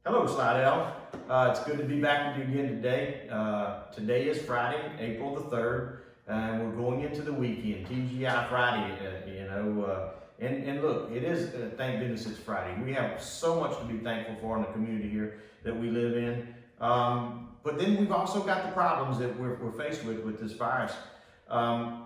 Hello, Slidell. It's good to be back with you again today. Today is Friday, April the 3rd, and we're going into the weekend, TGI Friday, and look, it is, thank goodness it's Friday. We have so much to be thankful for in the community here that we live in. But then we've also got the problems that we're faced with this virus. I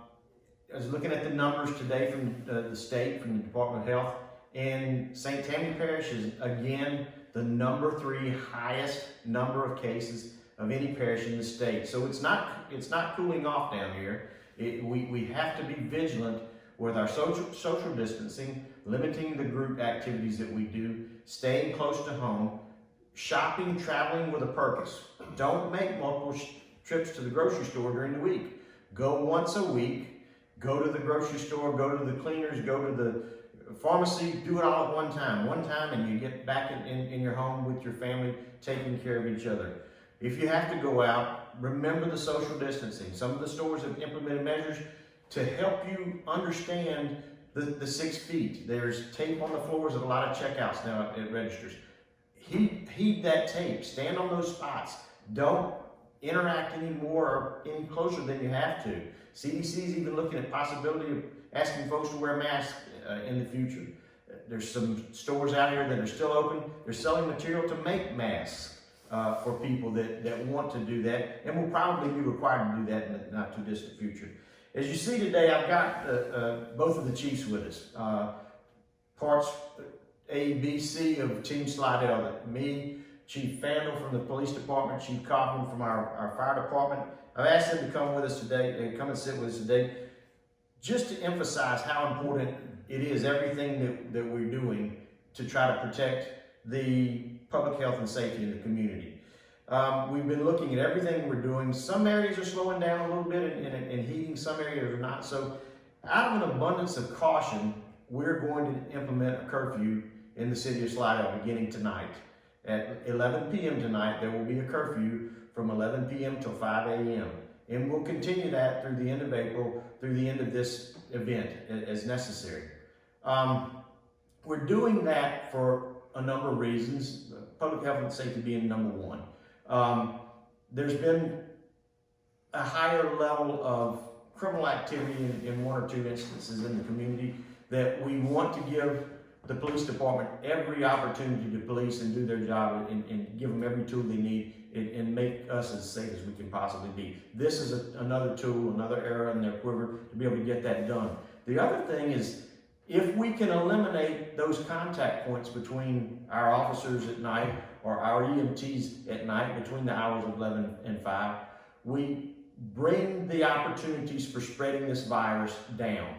was looking at the numbers today from the state, from the Department of Health, and St. Tammany Parish is, again, the number 3 highest number of cases of any parish in the state. So it's not cooling off down here. We have to be vigilant with our social distancing, limiting the group activities that we do, staying close to home, shopping, traveling with a purpose. Don't make multiple trips to the grocery store during the week. Go once a week, go to the grocery store, go to the cleaners, go to the pharmacy, do it all at one time, and you get back in your home with your family, taking care of each other. If you have to go out, remember the social distancing. Some of the stores have implemented measures to help you understand the 6 feet. There's tape on the floors at a lot of checkouts now at registers. Heed that tape, stand on those spots. Don't interact any more or any closer than you have to. CDC is even looking at possibility of asking folks to wear masks in the future. There's some stores out here that are still open. They're selling material to make masks for people that want to do that, and will probably be required to do that in the not too distant future. As you see today, I've got both of the chiefs with us. Parts A, B, C of Team Slidell, me, Chief Fandle from the police department, Chief Coughlin from our fire department. I've asked them to come with us today, come and sit with us today, just to emphasize how important it is, everything that we're doing to try to protect the public health and safety in the community. We've been looking at everything we're doing. Some areas are slowing down a little bit and heating, some areas are not. So out of an abundance of caution, we're going to implement a curfew in the city of Slidell beginning tonight. At 11 p.m. tonight, there will be a curfew from 11 p.m. till 5 a.m. And we'll continue that through the end of April, through the end of this event as necessary. We're doing that for a number of reasons, public health and safety being number 1. There's been a higher level of criminal activity in 1 or 2 instances in the community that we want to give the police department every opportunity to police and do their job and give them every tool they need and make us as safe as we can possibly be. This is another tool, another arrow in their quiver to be able to get that done. The other thing is, if we can eliminate those contact points between our officers at night or our EMTs at night between the hours of 11 and 5, we bring the opportunities for spreading this virus down.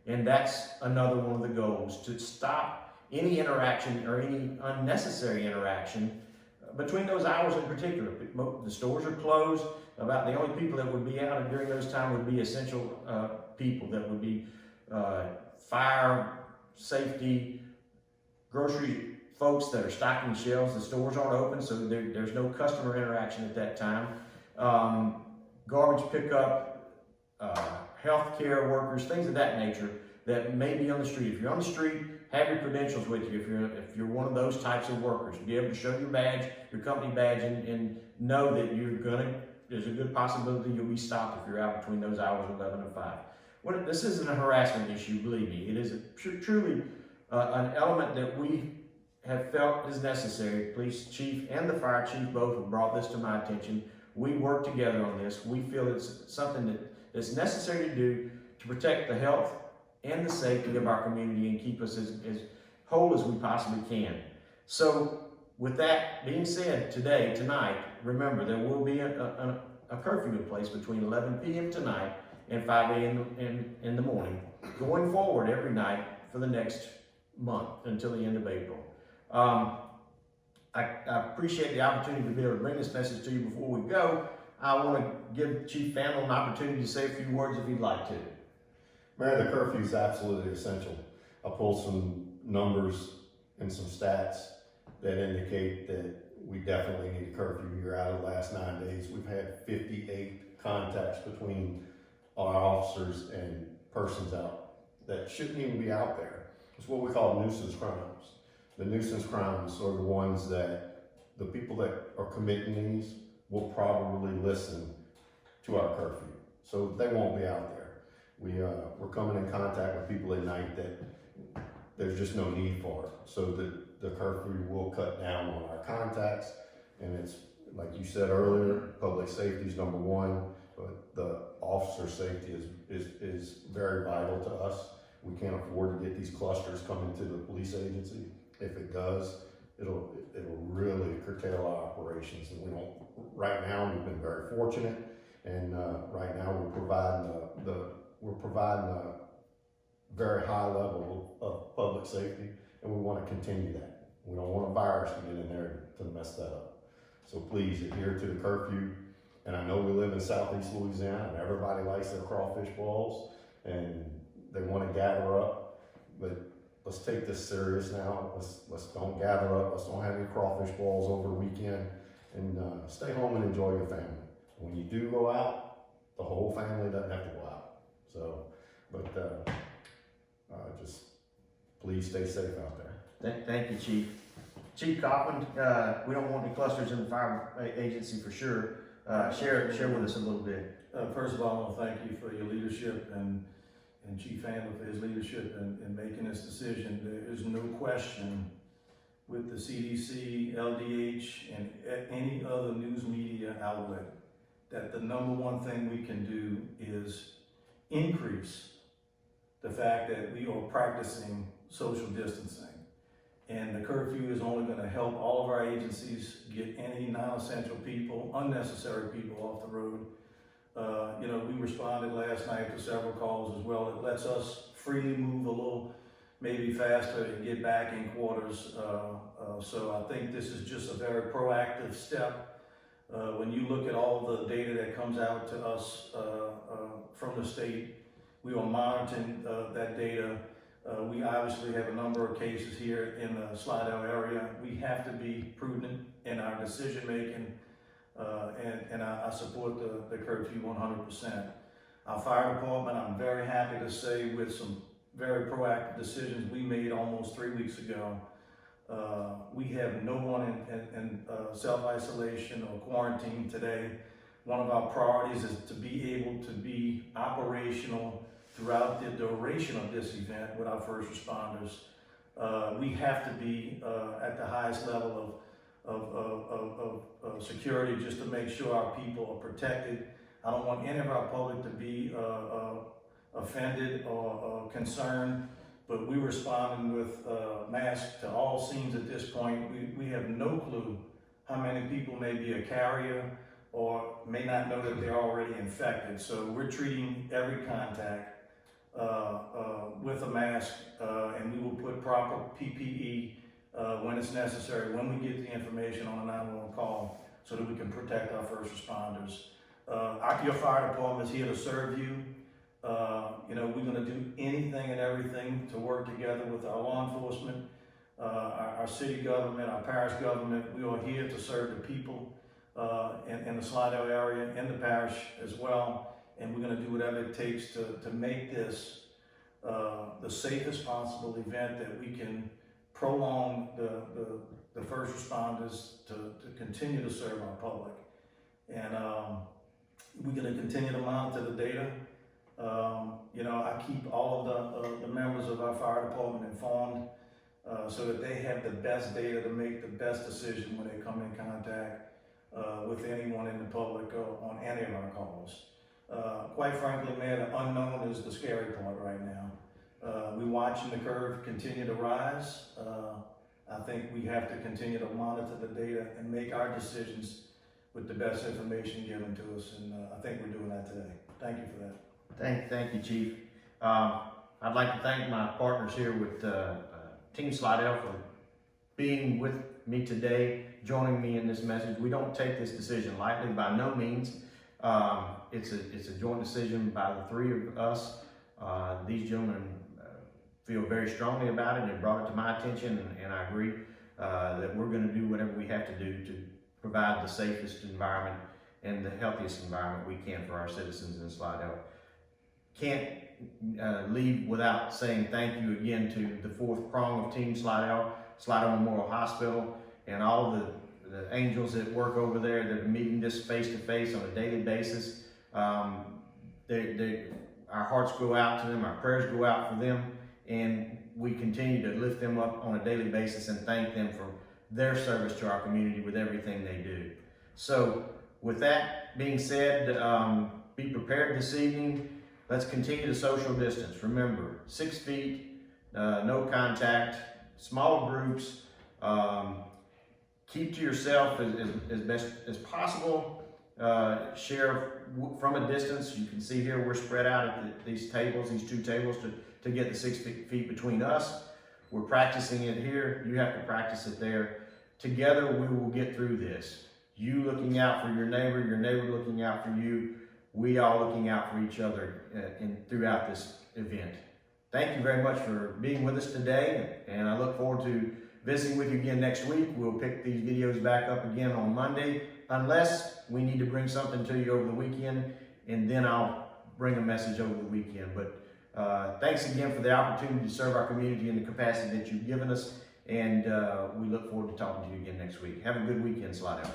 And that's another one of the goals, to stop any interaction or any unnecessary interaction between those hours in particular. The stores are closed. About the only people that would be out during those times would be essential people that would be fire, safety, grocery folks that are stocking shelves. The stores aren't open, so there's no customer interaction at that time. Garbage pickup, healthcare workers, things of that nature that may be on the street. If you're on the street, have your credentials with you. If you're one of those types of workers, be able to show your badge, your company badge, and know that there's a good possibility you'll be stopped if you're out between those hours of 11 and 5. This isn't a harassment issue, believe me. It is truly an element that we have felt is necessary. Police chief and the fire chief both have brought this to my attention. We work together on this. We feel it's something that's necessary to do to protect the health and the safety of our community and keep us as whole as we possibly can. So with that being said, tonight, remember, there will be a curfew in place between 11 p.m. tonight and 5 a.m. in the morning, going forward every night for the next month until the end of April. I appreciate the opportunity to be able to bring this message to you before we go. I want to give Chief Fandle an opportunity to say a few words if he'd like to. Mayor, the curfew is absolutely essential. I pulled some numbers and some stats that indicate that we definitely need a curfew here. Out of the last 9 days, we've had 58 contacts between our officers and persons out that shouldn't even be out there. It's what we call nuisance crimes. The nuisance crimes are the ones that the people that are committing these will probably listen to our curfew. So they won't be out there. We're coming in contact with people at night that there's just no need for it. So the curfew will cut down on our contacts, and it's, like you said earlier, public safety is number one, but the officer safety is very vital to us. We can't afford to get these clusters coming to the police agency. If it does, it'll really curtail our operations, and we don't. Right now, we've been very fortunate, and right now we're providing a very high level of public safety, and we want to continue that. We don't want a virus to get in there to mess that up. So please adhere to the curfew. And I know we live in Southeast Louisiana, and everybody likes their crawfish balls, and they want to gather up, but let's take this serious now. Let's don't gather up. Let's don't have any crawfish balls over the weekend, and stay home and enjoy your family. When you do go out, the whole family doesn't have to go out. So, but just please stay safe out there. Thank you, Chief. Chief Coughlin, we don't want any clusters in the fire agency for sure. Share with us a little bit. First of all, I want to thank you for your leadership and Chief Handler for his leadership in making this decision. There is no question with the CDC, LDH, and any other news media outlet that the number one thing we can do is increase the fact that we are practicing social distancing. And the curfew is only going to help all of our agencies get any non-essential people, unnecessary people off the road. We responded last night to several calls as well. It lets us freely move a little, maybe faster, and get back in quarters. So I think this is just a very proactive step. When you look at all the data that comes out to us from the state, we are monitoring that data. We obviously have a number of cases here in the Slidell area. We have to be prudent in our decision making, and I support the curfew 100%. Our fire department, I'm very happy to say, with some very proactive decisions we made almost 3 weeks ago. We have no one in self-isolation or quarantine today. One of our priorities is to be able to be operational throughout the duration of this event with our first responders. We have to be at the highest level of security just to make sure our people are protected. I don't want any of our public to be offended or concerned, but we're responding with masks to all scenes at this point. We have no clue how many people may be a carrier or may not know that they're already infected. So we're treating every contact with a mask, and we will put proper PPE when it's necessary, when we get the information on a 911 call, so that we can protect our first responders. Your fire department is here to serve you. We're going to do anything and everything to work together with our law enforcement, our city government, our parish government. We are here to serve the people in the Slidell area and the parish as well. And we're going to do whatever it takes to make this the safest possible event that we can prolong the first responders to continue to serve our public. And we're going to continue to monitor the data. I keep all of the members of our fire department informed so that they have the best data to make the best decision when they come in contact with anyone in the public on any of our calls. Quite frankly, man, the unknown is the scary part right now. We're watching the curve continue to rise. I think we have to continue to monitor the data and make our decisions with the best information given to us, and I think we're doing that today. Thank you for that. Thank you, Chief. I'd like to thank my partners here with Team Slidell for being with me today, joining me in this message. We don't take this decision lightly, by no means. It's a joint decision by the three of us. These gentlemen feel very strongly about it, and they brought it to my attention, and I agree that we're going to do whatever we have to do to provide the safest environment and the healthiest environment we can for our citizens in Slidell. Can't leave without saying thank you again to the fourth prong of Team Slidell, Slidell Memorial Hospital, and all of the angels that work over there that are meeting this face to face on a daily basis. Our hearts go out to them, our prayers go out for them, and we continue to lift them up on a daily basis and thank them for their service to our community with everything they do. So with that being said, be prepared this evening. Let's continue to social distance. Remember, 6 feet, no contact, small groups. Keep to yourself as best as possible. Share from a distance. You can see here we're spread out at these tables, these 2 tables to get the 6 feet between us. We're practicing it here. You have to practice it there. Together we will get through this. You looking out for your neighbor looking out for you, we all looking out for each other throughout this event. Thank you very much for being with us today, and I look forward to visiting with you again next week. We'll pick these videos back up again on Monday, unless we need to bring something to you over the weekend, and then I'll bring a message over the weekend. But thanks again for the opportunity to serve our community in the capacity that you've given us, and we look forward to talking to you again next week. Have a good weekend, Slidell.